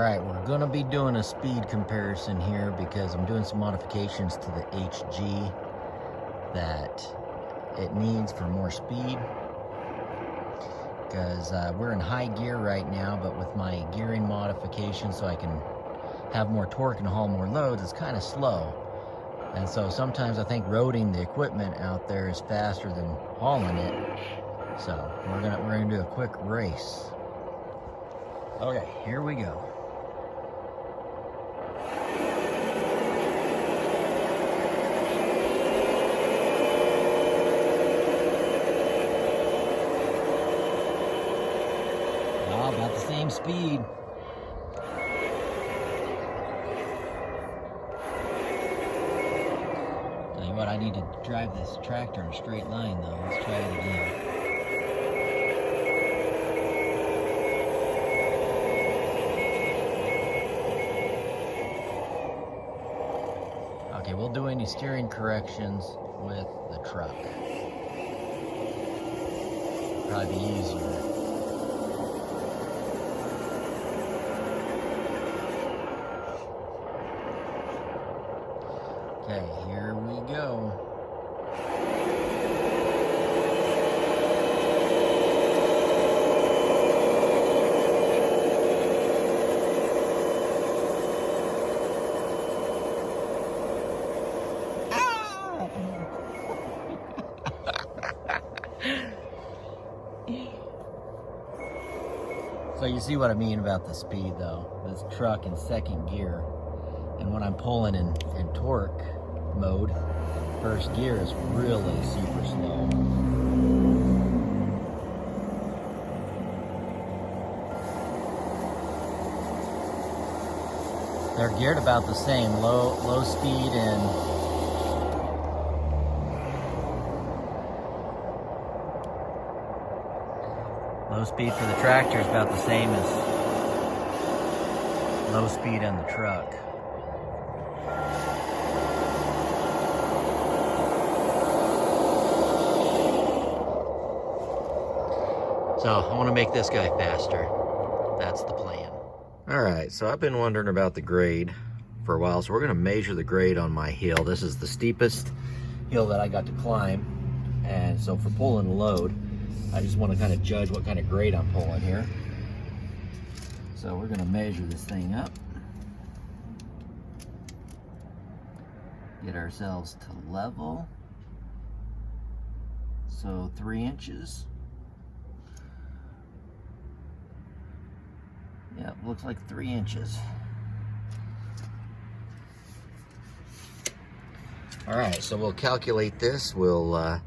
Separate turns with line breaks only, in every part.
All right, we're gonna be doing a speed comparison here because I'm doing some modifications to the HG that it needs for more speed. Because we're in high gear right now, but with my gearing modification so I can have more torque and haul more loads, it's kind of slow. And so sometimes I think roading the equipment out there is faster than hauling it. So we're gonna do a quick race. Okay, here we go. About the same speed. Tell you what, I need to drive this tractor in a straight line though. Let's try it again. Okay, we'll do any steering corrections with the truck. Probably be easier. Okay, here we go. So you see what I mean about the speed though. This truck in second gear, and when I'm pulling in torque mode, first gear is really super slow. They're geared about the same, low speed and low speed for the tractor is about the same as low speed on the truck. So I want to make this guy faster. That's the plan. All right, so I've been wondering about the grade for a while, so we're gonna measure the grade on my hill. This is the steepest hill that I got to climb. And so for pulling a load, I just want to kind of judge what kind of grade I'm pulling here. So we're gonna measure this thing up. Get ourselves to level. So 3 inches. Yeah, looks like 3 inches. All right, so we'll calculate this. We'll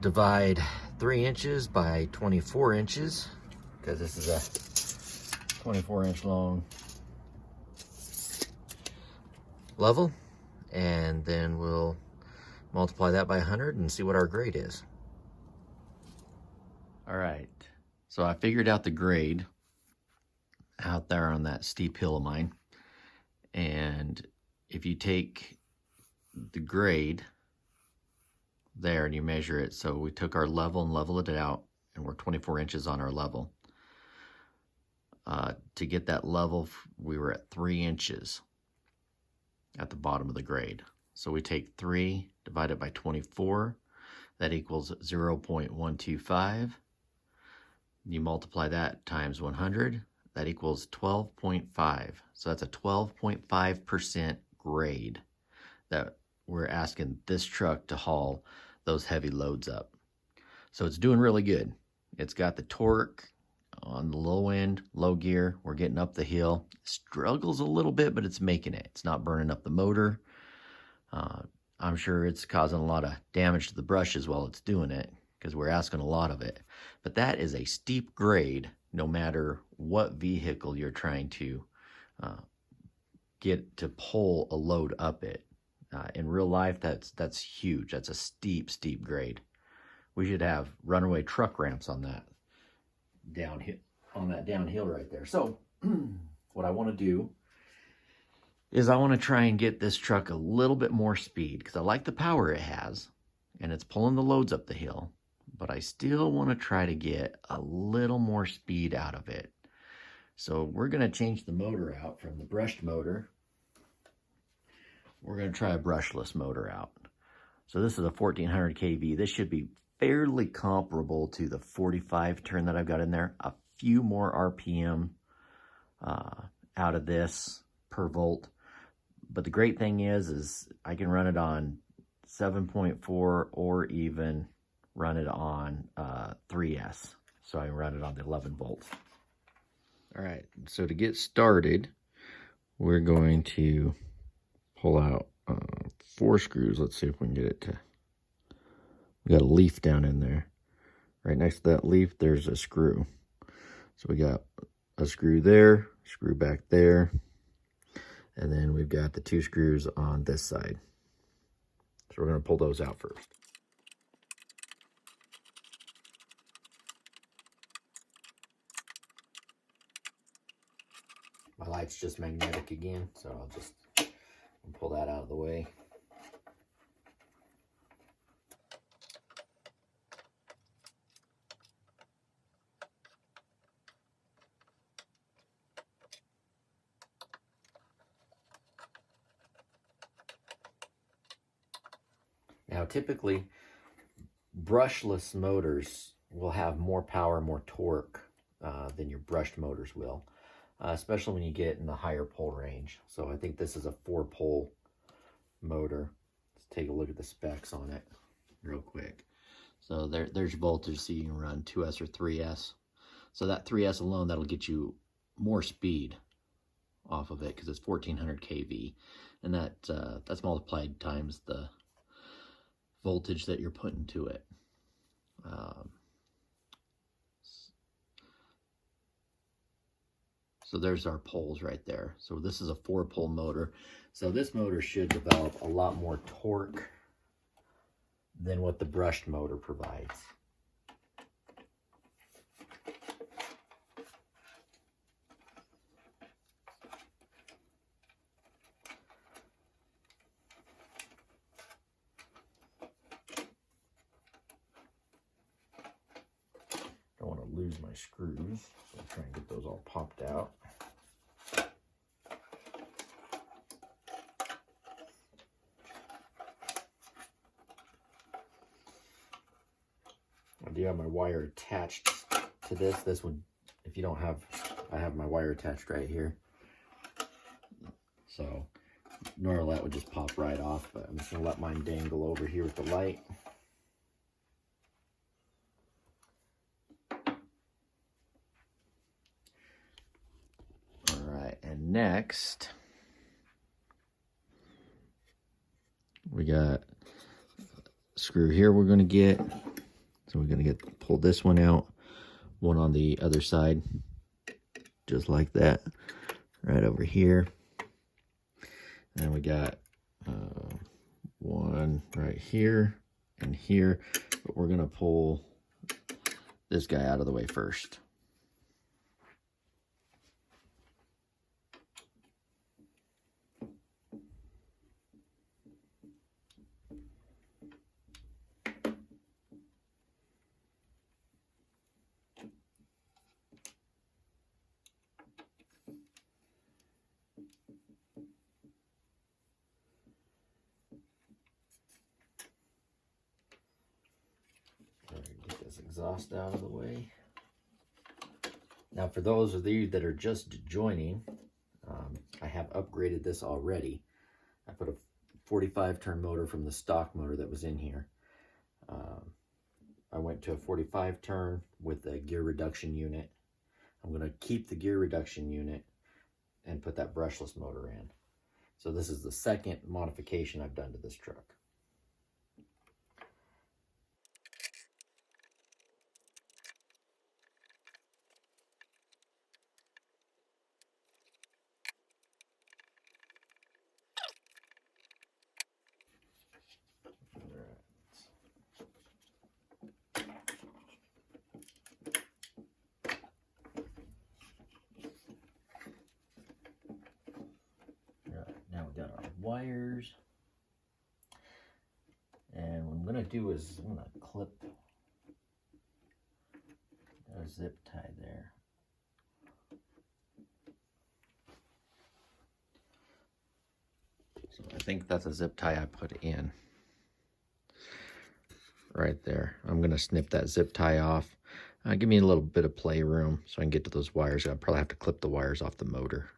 divide 3 inches by 24 inches, because this is a 24-inch long level. And then we'll multiply that by 100 and see what our grade is. All right, so I figured out the grade out there on that steep hill of mine. And if you take the grade there and you measure it, so we took our level and leveled it out, and we're 24 inches on our level. To get that level, we were at 3 inches at the bottom of the grade. So we take 3 divided by 24, that equals 0.125. You multiply that times 100, that equals 12.5. So that's a 12.5% grade that we're asking this truck to haul those heavy loads up. So it's doing really good. It's got the torque on the low end, low gear. We're getting up the hill. Struggles a little bit, but it's making it. It's not burning up the motor. I'm sure it's causing a lot of damage to the brushes while it's doing it, because we're asking a lot of it. But that is a steep grade, no matter what vehicle you're trying to get to pull a load up it. In real life, that's huge. That's a steep grade. We should have runaway truck ramps on that downhill right there. So what I want to do is I want to try and get this truck a little bit more speed, because I like the power it has and it's pulling the loads up the hill, but I still want to try to get a little more speed out of it. So we're going to change the motor out from the brushed motor. We're going to try a brushless motor out. So this is a 1400 kV. This should be fairly comparable to the 45 turn that I've got in there. A few more RPM out of this per volt. But the great thing is I can run it on 7.4 or even run it on 3S. So I can run it on the 11 volts. All right, so to get started, we're going to pull out 4 screws. Let's see if we can get it to, we got a leaf down in there. Right next to that leaf, there's a screw. So we got a screw there, screw back there, and then we've got the 2 screws on this side. So we're going to pull those out first. My light's just magnetic again, so I'll just pull that out of the way. Now, typically, brushless motors will have more power, more torque than your brushed motors will, especially when you get in the higher pole range. So I think this is a 4-pole motor. Let's take a look at the specs on it real quick. So there's your voltage, so you can run 2S or 3S. So that 3S alone, that'll get you more speed off of it because it's 1400 kV, and that's multiplied times the voltage that you're putting to it. So there's our poles right there. So this is a 4-pole motor. So this motor should develop a lot more torque than what the brushed motor provides. Don't want to lose my screws, so I'll try and get those all popped out. I do have my wire attached to this. This would, if you don't have, I have my wire attached right here. So normally that would just pop right off, but I'm just gonna let mine dangle over here with the light. All right, and next we got a screw here we're gonna get. So we're gonna pull this one out, one on the other side, just like that, right over here. And then we got one right here and here, but we're gonna pull this guy out of the way first. Get this exhaust out of the way. Now, for those of you that are just joining, I have upgraded this already. I put a 45 turn motor from the stock motor that was in here. I went to a 45 turn with a gear reduction unit. I'm going to keep the gear reduction unit and put that brushless motor in. So this is the second modification I've done to this truck. Now we got our wires, and what I'm going to do is I'm going to clip a zip tie there. So I think that's a zip tie I put in right there. I'm gonna snip that zip tie off. Give me a little bit of play room so I can get to those wires. I'll probably have to clip the wires off the motor.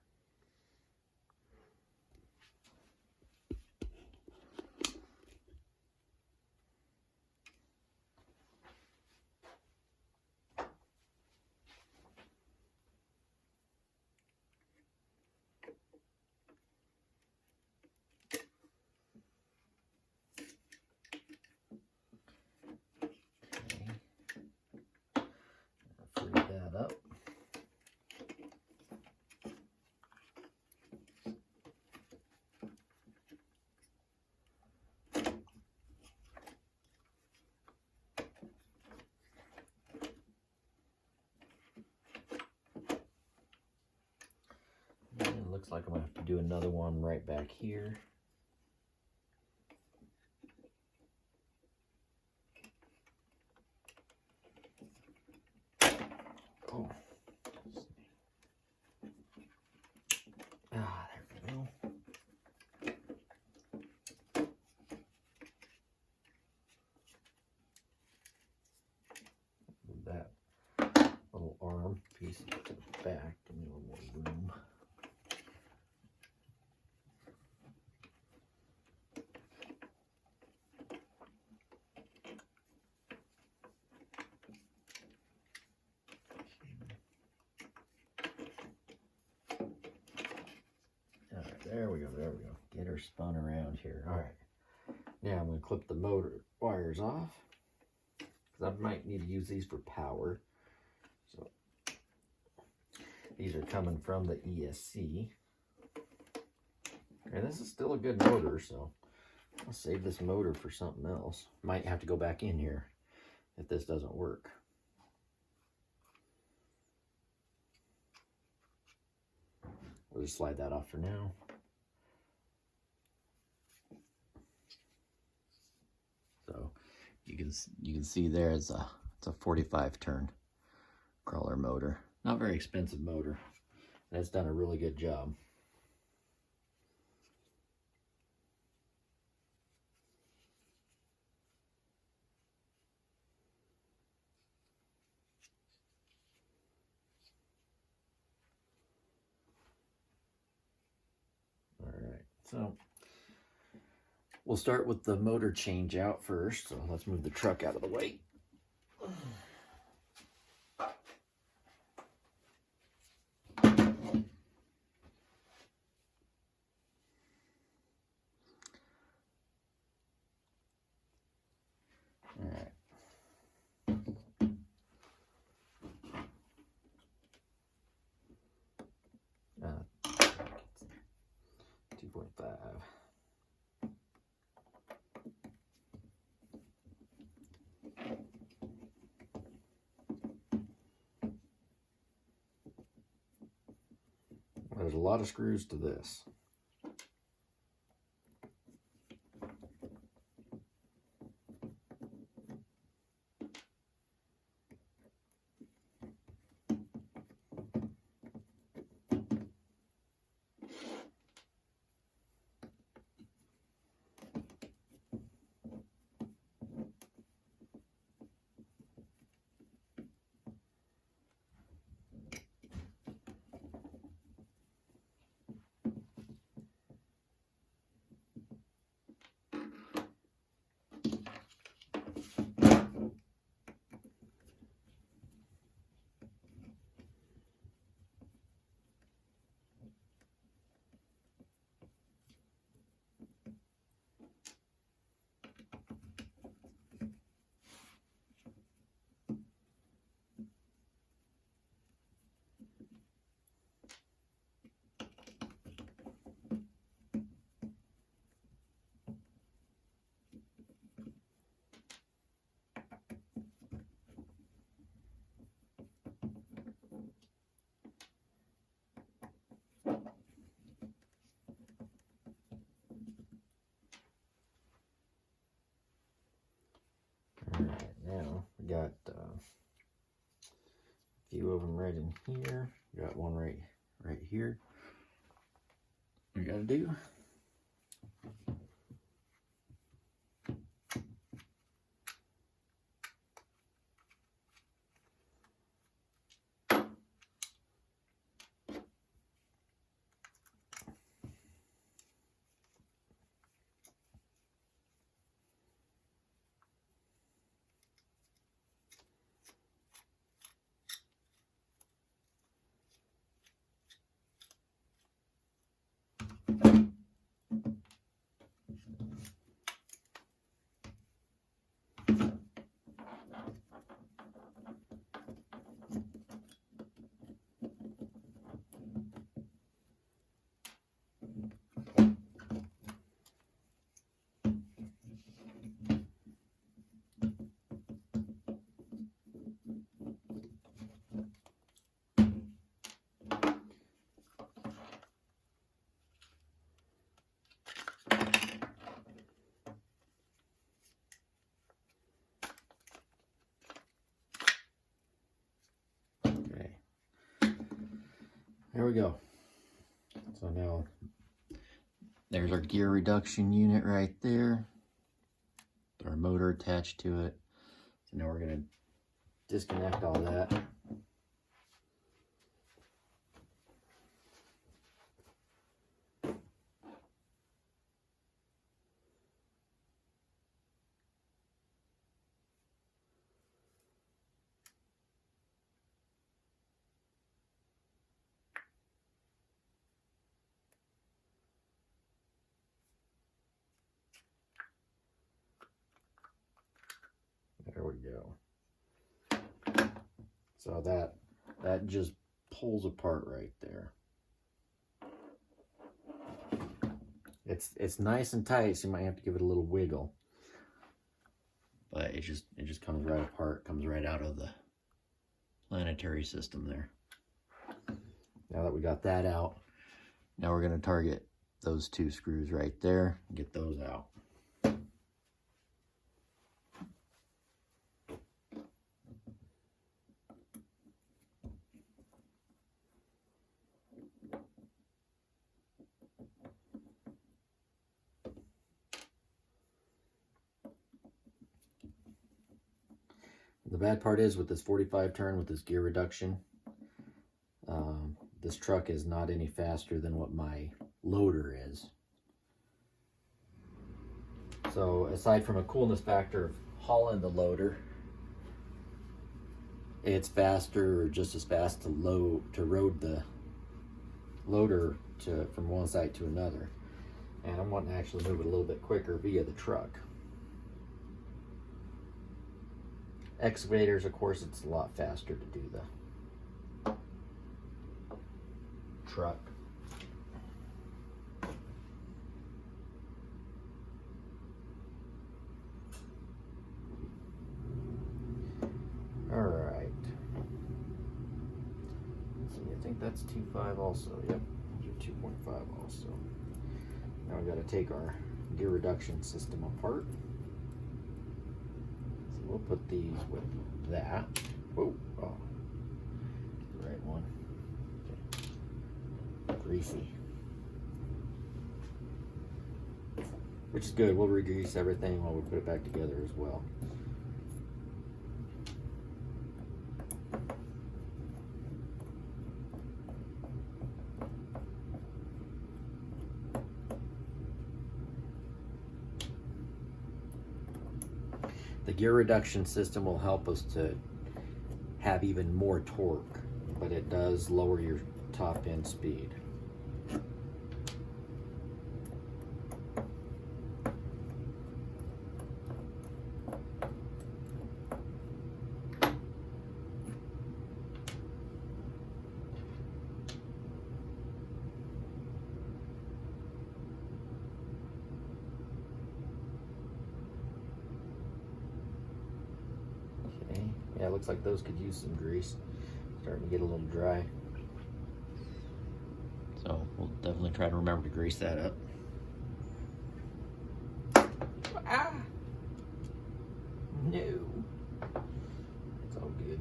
Free that up. And it looks like I'm gonna have to do another one right back here. Oh. Ah, there we go. Move that little arm piece to the back. Give me a little more room. All right, there we go, there we go. Get her spun around here. All right, now I'm going to clip the motor wires off, because I might need to use these for power. So these are coming from the ESC. And this is still a good motor, so I'll save this motor for something else. Might have to go back in here if this doesn't work. We'll just slide that off for now. So you can see there it's a 45 turn crawler motor. Not very expensive motor, and it's done a really good job. All right, so we'll start with the motor change out first. So let's move the truck out of the way. All right. 2.5. There's a lot of screws to this. Alright, now we got a few of them right in here. Got one right here. What you gotta do, There we go. So now there's our gear reduction unit right there. Our motor attached to it. So now we're going to disconnect all that. There we go. So that just pulls apart right there. It's nice and tight, so you might have to give it a little wiggle. But it just comes right apart, comes right out of the planetary system there. Now that we got that out, now we're going to target those two screws right there and get those out. The bad part is with this 45 turn, with this gear reduction, this truck is not any faster than what my loader is. So aside from a coolness factor of hauling the loader, it's faster or just as fast to road the loader from one site to another. And I'm wanting to actually move it a little bit quicker via the truck. Excavators, of course, it's a lot faster to do the truck. All right. Let's see, I think that's 2.5 also. Yep, those are 2.5 also. Now we've got to take our gear reduction system apart. We'll put these with that. Whoa, oh, the right one. Okay. Greasy. Which is good. We'll re-grease everything while we put it back together as well. The gear reduction system will help us to have even more torque, but it does lower your top end speed. Yeah, it looks like those could use some grease. Starting to get a little dry. So we'll definitely try to remember to grease that up. Ah! No. It's all good.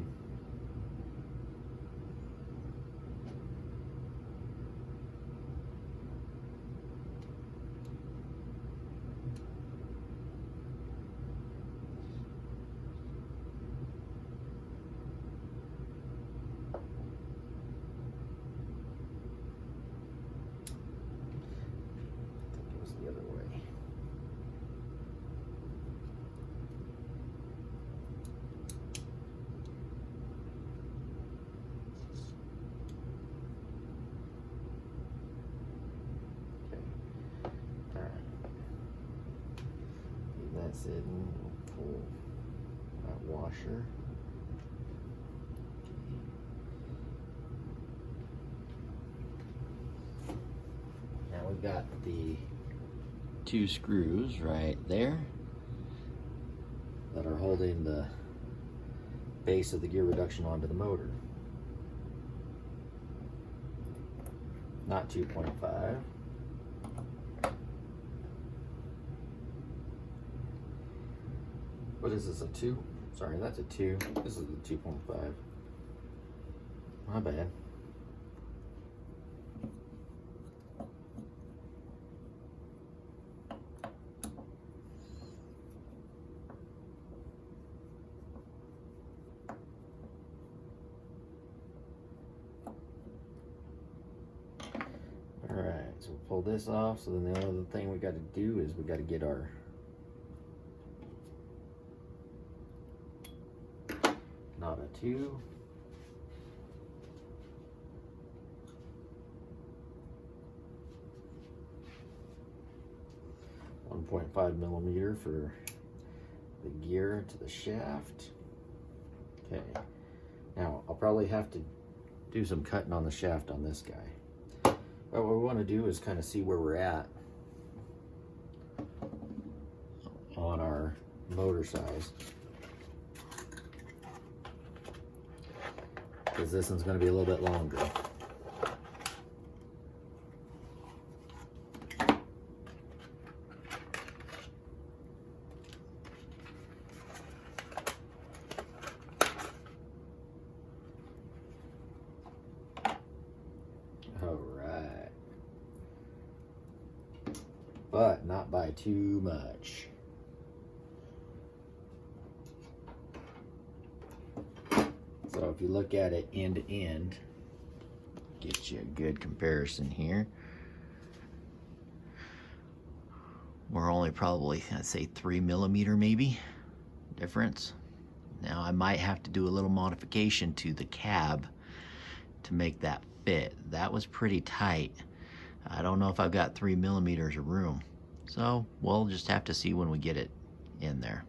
the other way. Okay. All right. Leave that sitting. We'll pull that washer. Now we've got the 2 screws right there that are holding the base of the gear reduction onto the motor. Not 2.5. What is this, a 2? Sorry, that's a 2. This is a 2.5. My bad. Alright, so we'll pull this off. So then the other thing we got to do is we got to get our not a 2. .5mm for the gear to the shaft. Okay, now I'll probably have to do some cutting on the shaft on this guy. But what we want to do is kind of see where we're at on our motor size, because this one's going to be a little bit longer. Alright. But not by too much. So if you look at it end to end, get you a good comparison here. We're only probably, I'd say 3mm maybe difference. Now I might have to do a little modification to the cab to make that fit. That was pretty tight. I don't know if I've got 3mm of room. So we'll just have to see when we get it in there.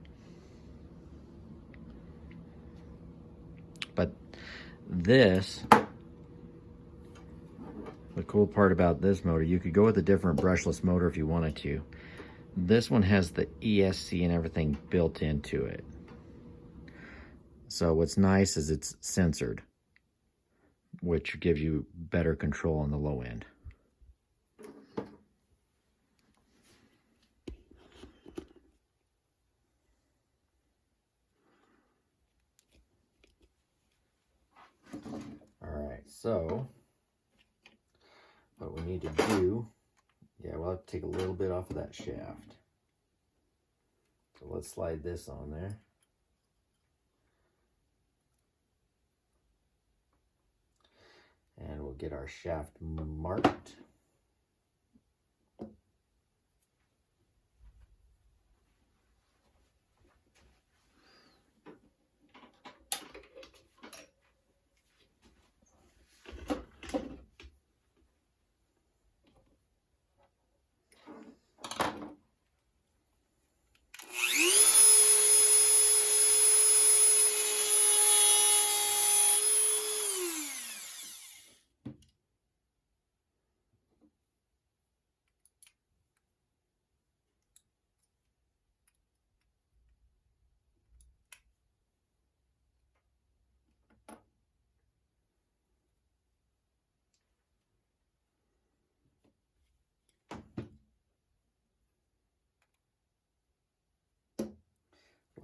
But this, the cool part about this motor, you could go with a different brushless motor if you wanted to. This one has the ESC and everything built into it. So what's nice is it's sensored, which gives you better control on the low end. Alright, so what we need to do, we'll have to take a little bit off of that shaft. So let's slide this on there. And we'll get our shaft marked.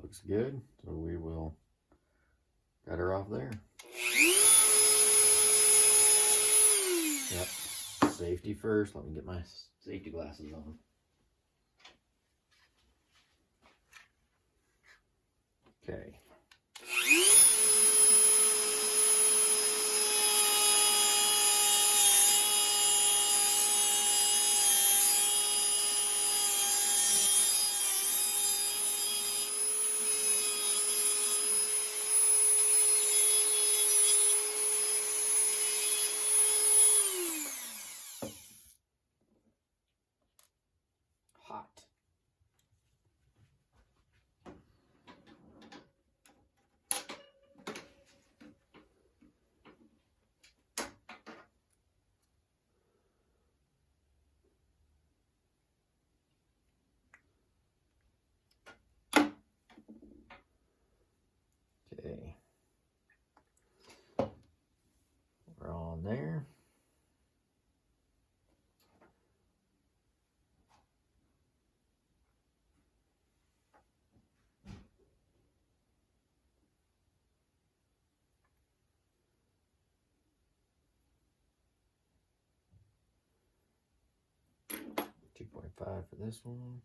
Looks good, so we will cut her off there. Yep, safety first. Let me get my safety glasses on. Okay. 0.5 for this one.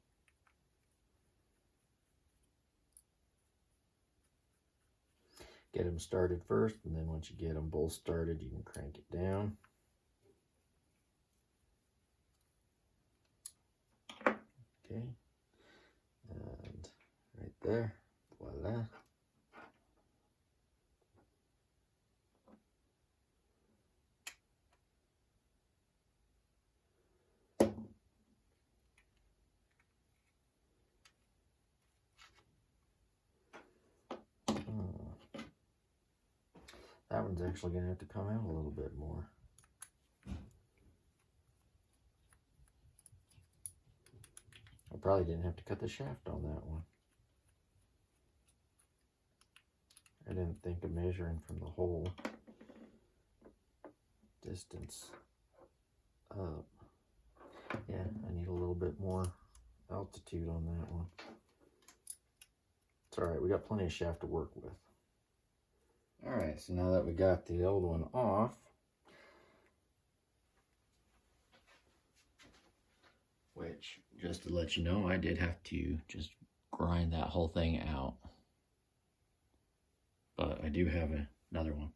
Get them started first, and then once you get them both started, you can crank it down. Okay, and right there, voila. That one's actually going to have to come out a little bit more. I probably didn't have to cut the shaft on that one. I didn't think of measuring from the hole distance up. Yeah, I need a little bit more altitude on that one. It's alright, we got plenty of shaft to work with. Alright, so now that we got the old one off, which, just to let you know, I did have to just grind that whole thing out. But I do have another one.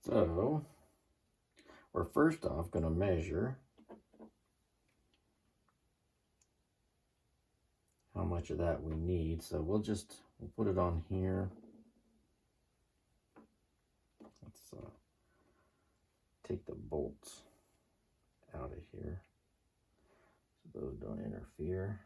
So, we're first off going to measure how much of that we need. So we'll put it on here. Let's take the bolts out of here so those don't interfere.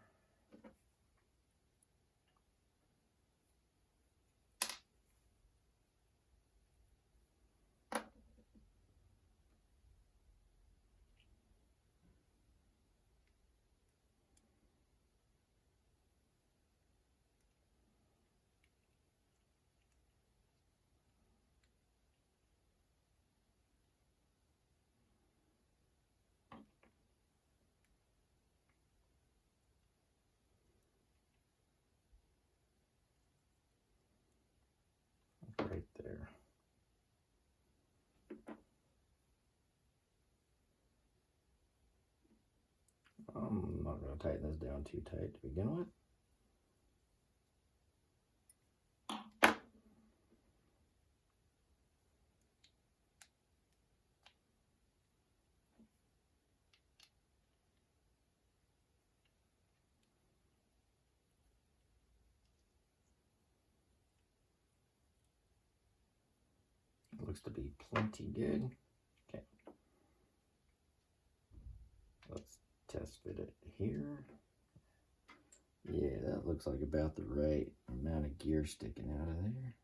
Right there. I'm not going to tighten this down too tight to begin with. It looks to be plenty good. Okay. Let's test fit it here. Yeah, that looks like about the right amount of gear sticking out of there.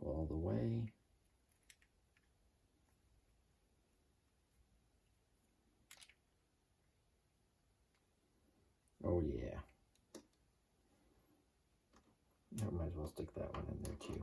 Go all the way. Oh yeah. I might as well stick that one in there too.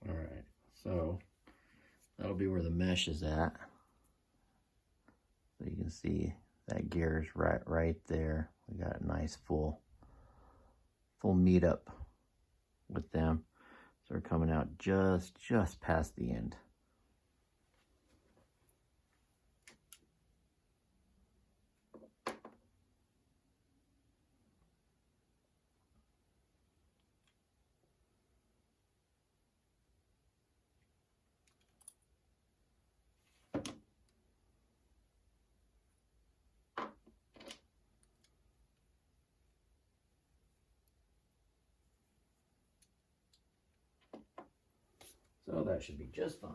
Alright, so that'll be where the mesh is at. So you can see that gear is right there. We got a nice full meetup with them. So we're coming out just past the end. So that should be just fine.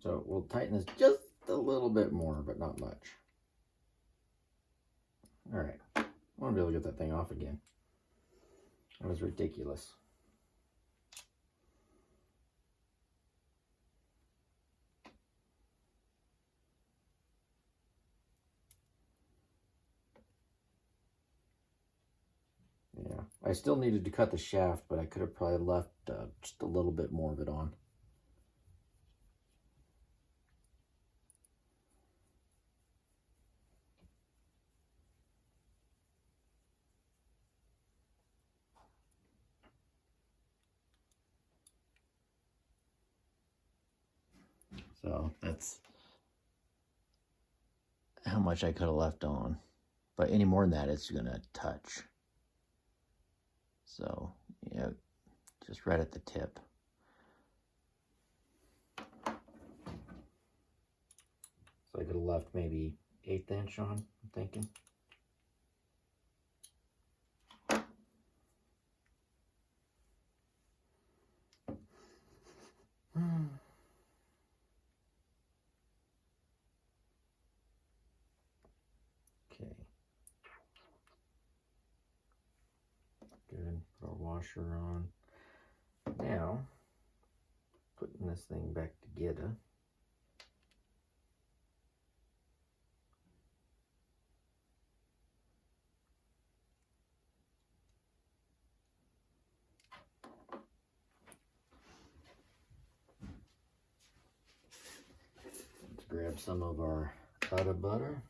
So we'll tighten this just a little bit more, but not much. All right, I want to be able to get that thing off again. That was ridiculous. I still needed to cut the shaft, but I could have probably left just a little bit more of it on. So that's how much I could have left on. But any more than that, it's going to touch. So, yeah, just right at the tip. So I could have left maybe 1/8 inch on, I'm thinking. Okay. Good. Put our washer on. Now, putting this thing back together. Let's grab some of our butter.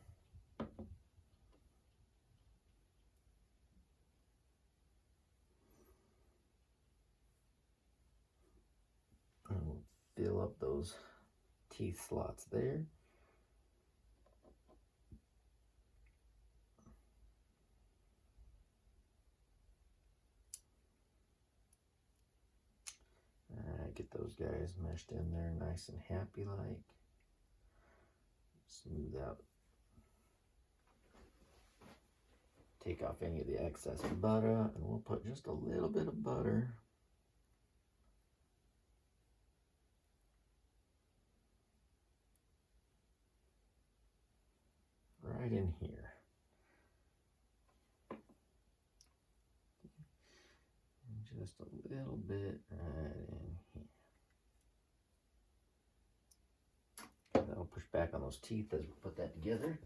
And we'll fill up those teeth slots there. Get those guys meshed in there nice and happy like. Smooth out. Take off any of the excess butter, and we'll put just a little bit of butter right in here. And just a little bit right in here. That'll push back on those teeth as we put that together.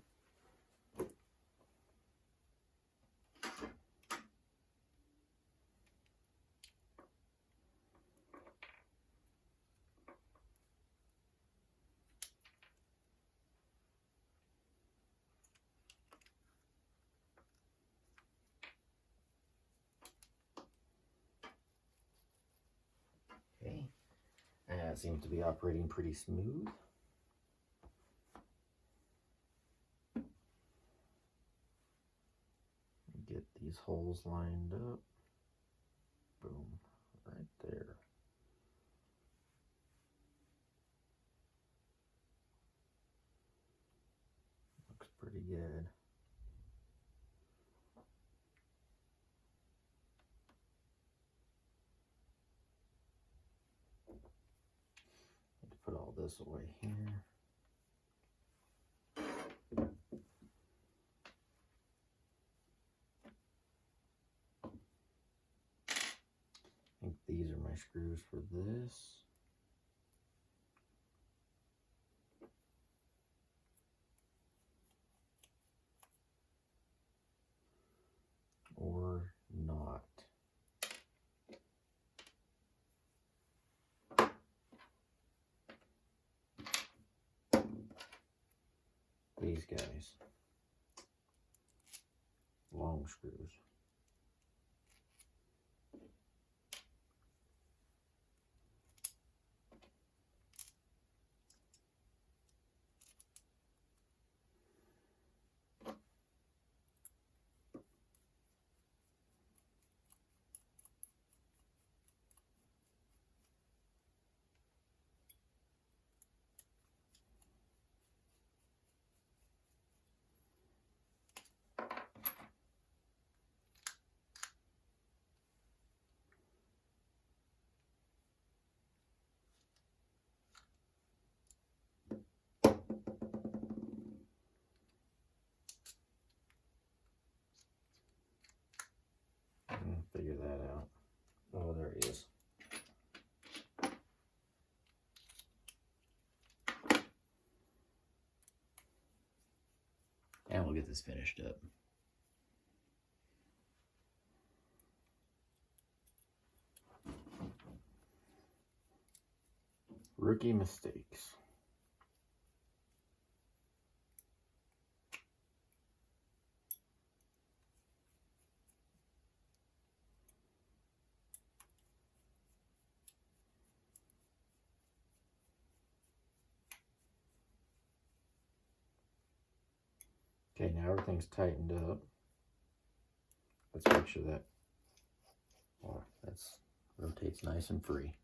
Okay, it seems to be operating pretty smooth. Get these holes lined up. Boom, right there. Looks pretty good. Let's put all this away here. I think these are my screws for this. Or not. These guys. Long screws. Figure that out. Oh, there he is. And we'll get this finished up. Rookie mistakes. Okay, now everything's tightened up. Let's make sure that that's rotates nice and free.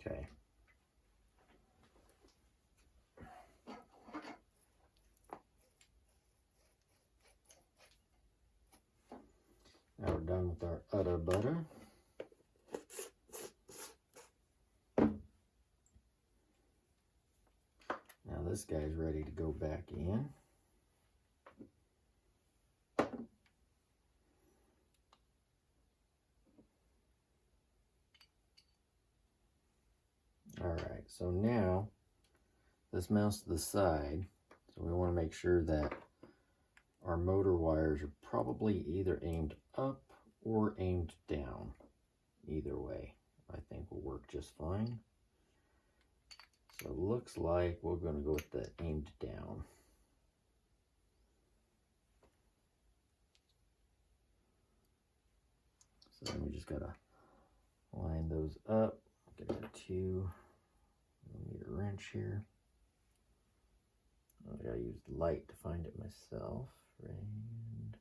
Okay. Now we're done with our udder butter. Now this guy's ready to go back in. Alright, so now this mounts to the side, so we want to make sure that our motor wires are probably either aimed up or aimed down. Either way, I think will work just fine. So it looks like we're going to go with the aimed down. So then we just got to line those up. Get a 2mm wrench here. I gotta use light to find it myself. And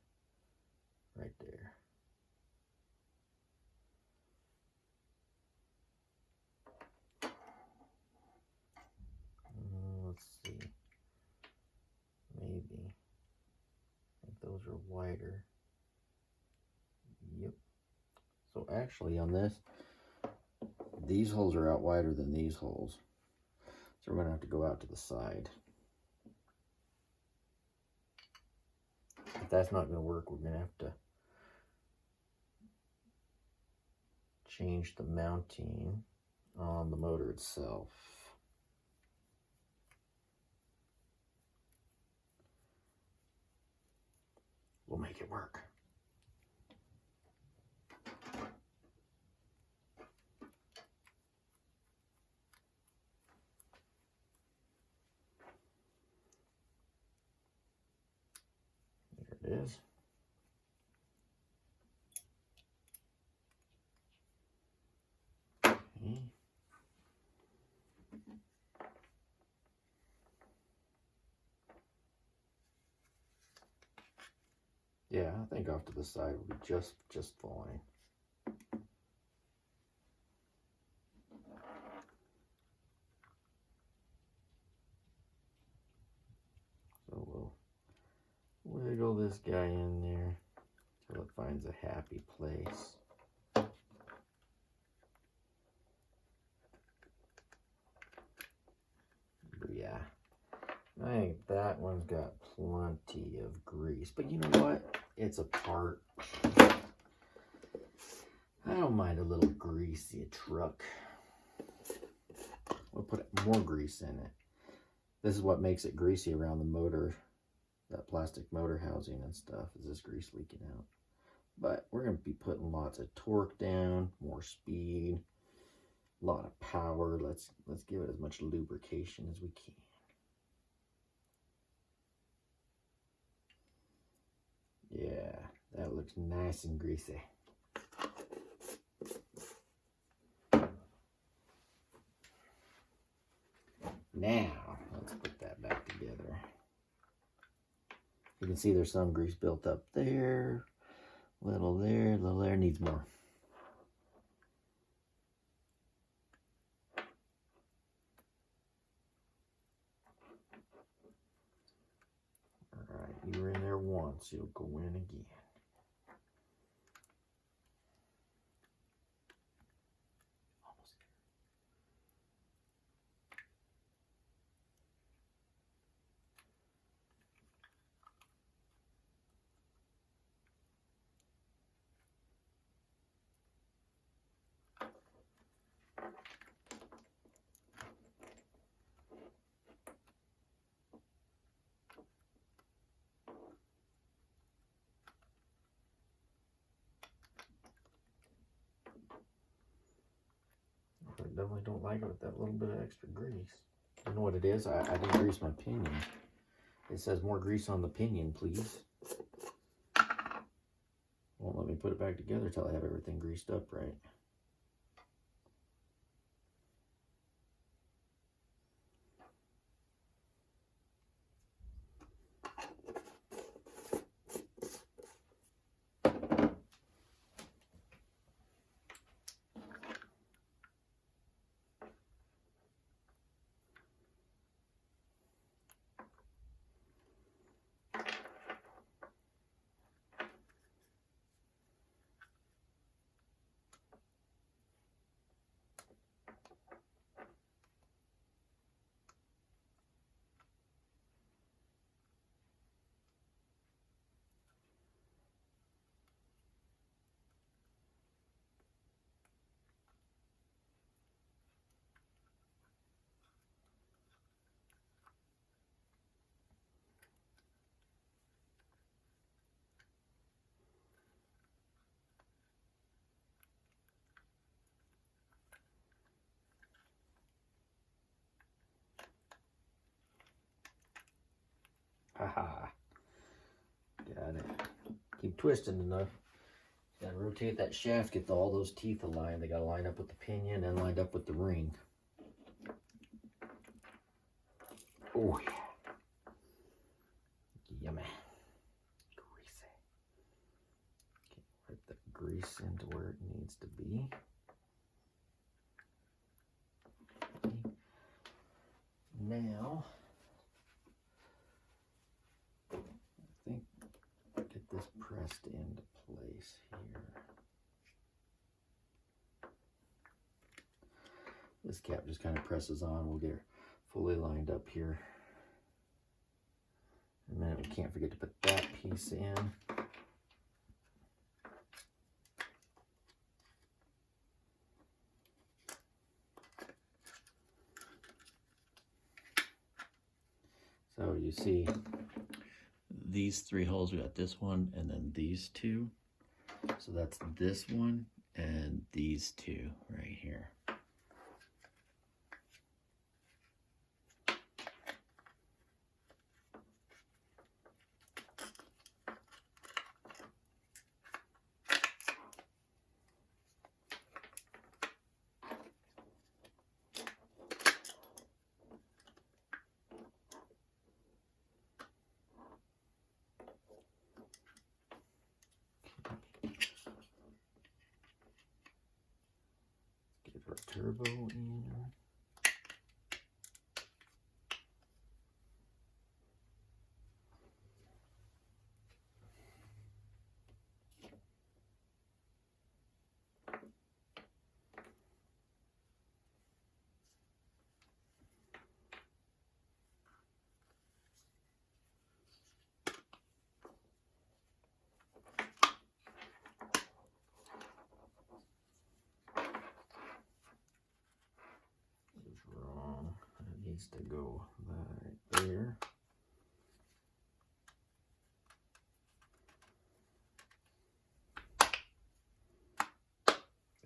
right there. Let's see. Maybe. I think those are wider. Yep. So actually on this, these holes are out wider than these holes. So we're going to have to go out to the side. If that's not going to work, we're going to have to change the mounting on the motor itself. We'll make it work. There it is. Okay. Yeah, I think off to the side will be just fine. So we'll wiggle this guy in there till it finds a happy place. Yeah, I think that one's got plenty of grease, but you know what? It's a part. I don't mind a little greasy truck. We'll put more grease in it. This is what makes it greasy around the motor, that plastic motor housing and stuff, is this grease leaking out. But we're going to be putting lots of torque down, more speed, a lot of power. Let's give it as much lubrication as we can. Yeah, that looks nice and greasy. Now, let's put that back together. You can see there's some grease built up there, little there, needs more. All right, you were in there once, you'll go in again. definitely don't like it with that little bit of extra grease. You know what it is? I didn't grease my pinion. It says more grease on the pinion, please. Won't let me put it back together till I have everything greased up right. Haha. Got it. Keep twisting enough. Gotta rotate that shaft, get all those teeth aligned. They gotta line up with the pinion and lined up with the ring. Oh yeah. Yummy. Greasy. Okay, put the grease into where it needs to be. Okay. Now, I think get this pressed into place here. This cap just kind of presses on. We'll get her fully lined up here. And then we can't forget to put that piece in. So you see these three holes, we got this one and then these two. So that's this one and these two right here. Our turbo in. Needs to go right there.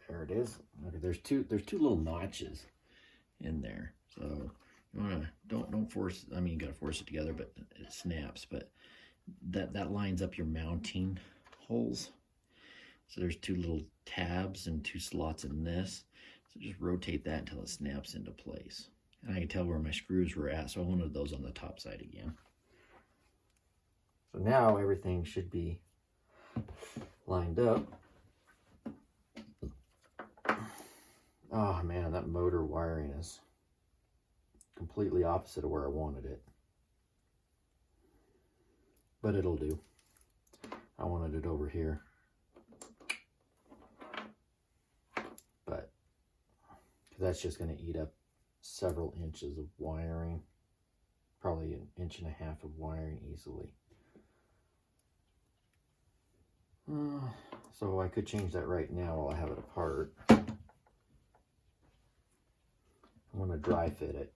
There it is. Okay, there's two little notches in there. So you wanna don't force. I mean, you gotta force it together, but it snaps. But that lines up your mounting holes. So there's two little tabs and two slots in this. So just rotate that until it snaps into place. And I can tell where my screws were at, so I wanted those on the top side again. So now everything should be lined up. Oh man, that motor wiring is completely opposite of where I wanted it. But it'll do. I wanted it over here. But that's just going to eat up several inches of wiring, probably 1.5 inches of wiring easily. So I could change that right now while I have it apart. I'm going to dry fit it.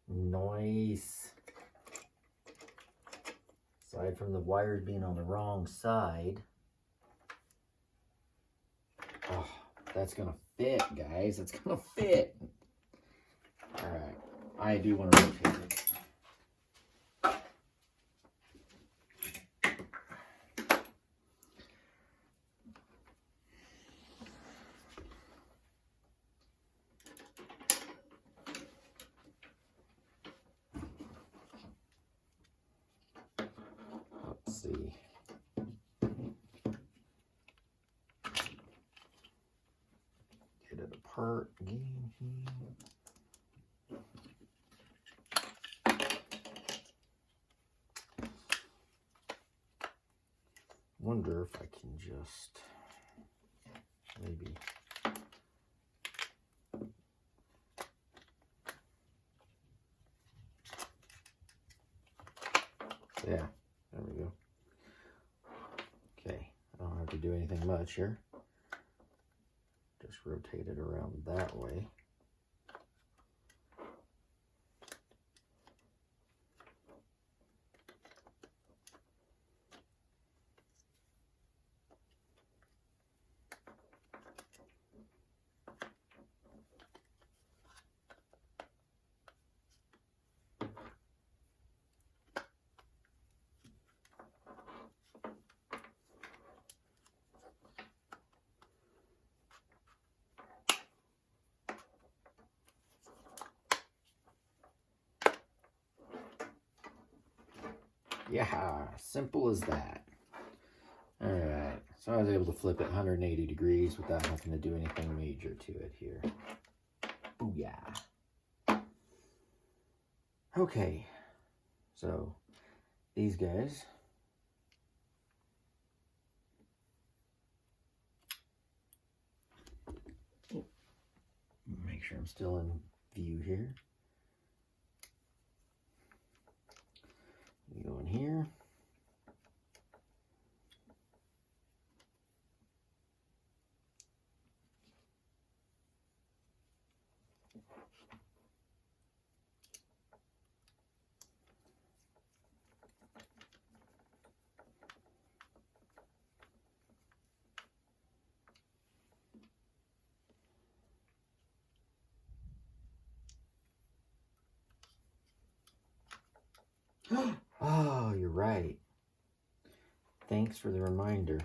Nice. Aside from the wires being on the wrong side. Oh, that's gonna fit, guys. It's gonna fit. All right, I do want to rotate it. Let's see. Get it apart again. Wonder if I can just maybe yeah, there we go. Okay, I don't have to do anything much here. Just rotate it around that way. Yeah, simple as that. All right, so I was able to flip it 180 degrees without having to do anything major to it here. Booyah. Okay, so these guys. Make sure I'm still in view here. You go in here. Oh, you're right. Thanks for the reminder.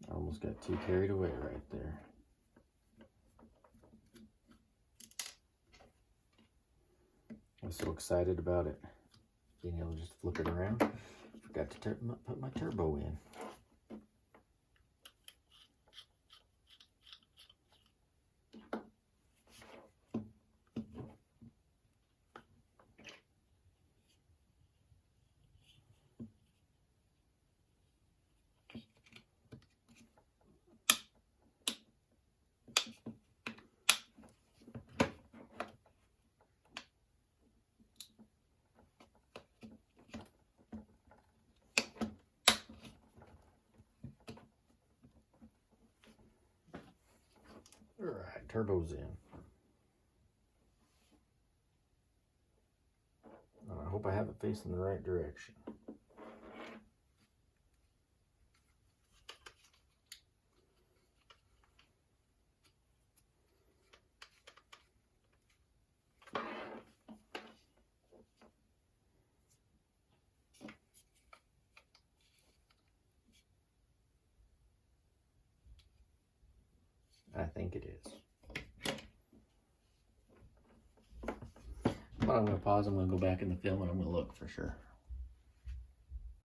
I almost got too carried away right there. I was so excited about it, being able to just flip it around. Forgot to put my turbo in. All right, turbo's in. I hope I have it facing the right direction. I think it is. But I'm going to pause, I'm going to go back in the film, and I'm going to look for sure.